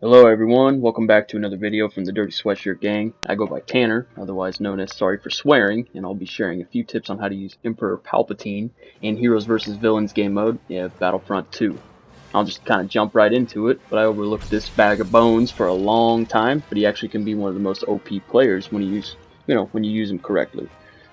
Hello everyone, welcome back to another video from the Dirty Sweatshirt Gang. I go by Tanner, otherwise known as Sorry for Swearing, and I'll be sharing a few tips on how to use Emperor Palpatine in Heroes vs. Villains game mode, Battlefront II. I'll just kind of jump right into it, but I overlooked this bag of bones for a long time, but he actually can be one of the most OP players when you use him correctly.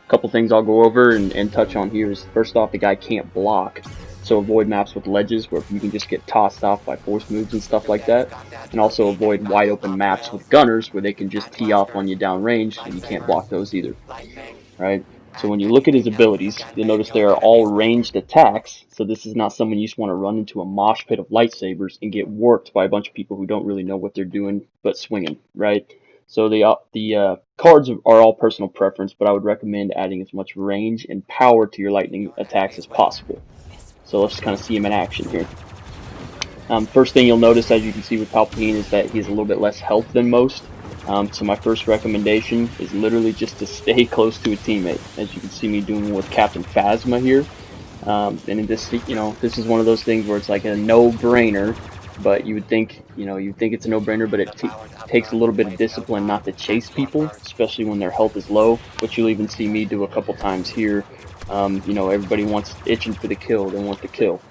A couple things I'll go over and touch on here is, first off, the guy can't block. So avoid maps with ledges where you can just get tossed off by force moves and stuff like that. And also avoid wide open maps with gunners where they can just tee off on you downrange and you can't block those either. Right? So when you look at his abilities, you'll notice they are all ranged attacks. So this is not someone you just want to run into a mosh pit of lightsabers and get worked by a bunch of people who don't really know what they're doing but swinging. Right? So the cards are all personal preference, but I would recommend adding as much range and power to your lightning attacks as possible. So let's kind of see him in action here. First thing you'll notice, as you can see with Palpatine, is that he has a little bit less health than most. So my first recommendation is literally just to stay close to a teammate, as you can see me doing with Captain Phasma here. And in this, this is one of those things where it's like a no-brainer, but you would think it's a no-brainer, but it takes a little bit of discipline not to chase people, especially when their health is low, which you'll even see me do a couple times here. Everybody wants itching for the kill, they want the kill.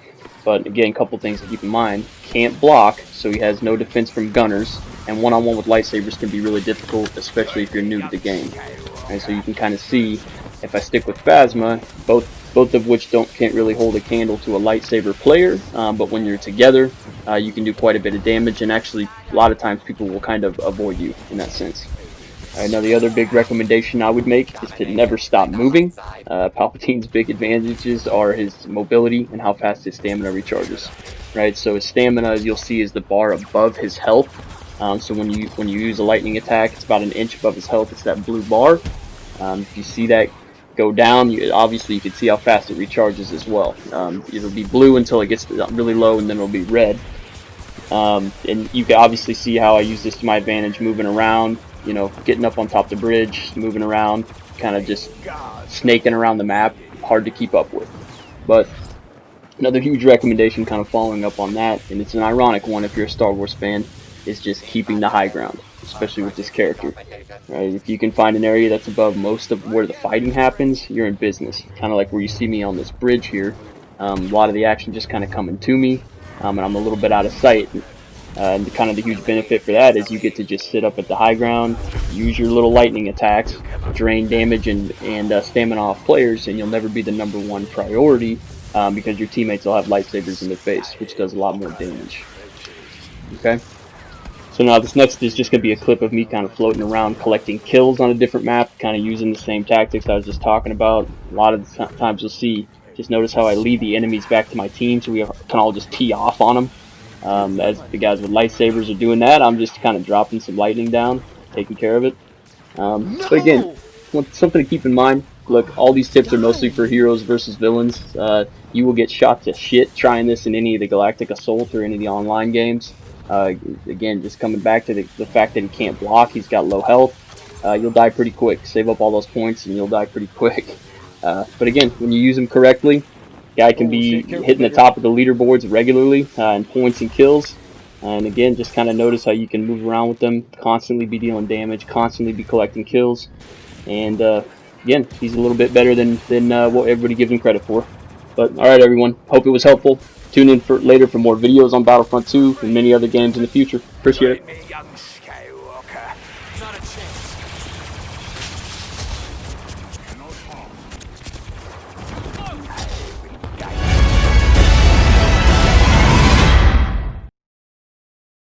But again, a couple things to keep in mind. Can't block, so he has no defense from gunners, and one-on-one with lightsabers can be really difficult, especially if you're new to the game. And so you can kind of see, if I stick with Phasma, both of which can't really hold a candle to a lightsaber player, but when you're together, you can do quite a bit of damage, and actually, a lot of times people will kind of avoid you in that sense. Now the other big recommendation I would make is to never stop moving. Palpatine's big advantages are his mobility and how fast his stamina recharges. Right, so his stamina, as you'll see, is the bar above his health. So when you use a lightning attack, it's about an inch above his health. It's that blue bar. If you see that go down, obviously you can see how fast it recharges as well. It'll be blue until it gets really low, and then it'll be red. And you can obviously see how I use this to my advantage, moving around. Getting up on top of the bridge, moving around, kind of just snaking around the map, hard to keep up with. But another huge recommendation kind of following up on that, and it's an ironic one if you're a Star Wars fan, is just keeping the high ground, especially with this character. Right? If you can find an area that's above most of where the fighting happens, you're in business. Kind of like where you see me on this bridge here. A lot of the action just kind of coming to me, and I'm a little bit out of sight. And kind of the huge benefit for that is you get to just sit up at the high ground, use your little lightning attacks, drain damage and stamina off players, and you'll never be the #1 priority because your teammates will have lightsabers in their face, which does a lot more damage. Okay? So now this next is just going to be a clip of me kind of floating around collecting kills on a different map, kind of using the same tactics I was just talking about. A lot of the times you'll see, just notice how I lead the enemies back to my team so we can all just tee off on them. As the guys with lightsabers are doing that, I'm just kind of dropping some lightning down, taking care of it. But again, something to keep in mind. Look, all these tips are mostly for heroes versus villains. You will get shot to shit trying this in any of the Galactic Assault or any of the online games. Again, just coming back to the fact that he can't block, he's got low health. You'll die pretty quick. Save up all those points and you'll die pretty quick. But again, when you use him correctly, guy can be hitting the top of the leaderboards regularly in points and kills. And again, just kind of notice how you can move around with them, constantly be dealing damage, constantly be collecting kills. And again, he's a little bit better than what everybody gives him credit for. But alright everyone, hope it was helpful. Tune in later for more videos on Battlefront II and many other games in the future. Appreciate it.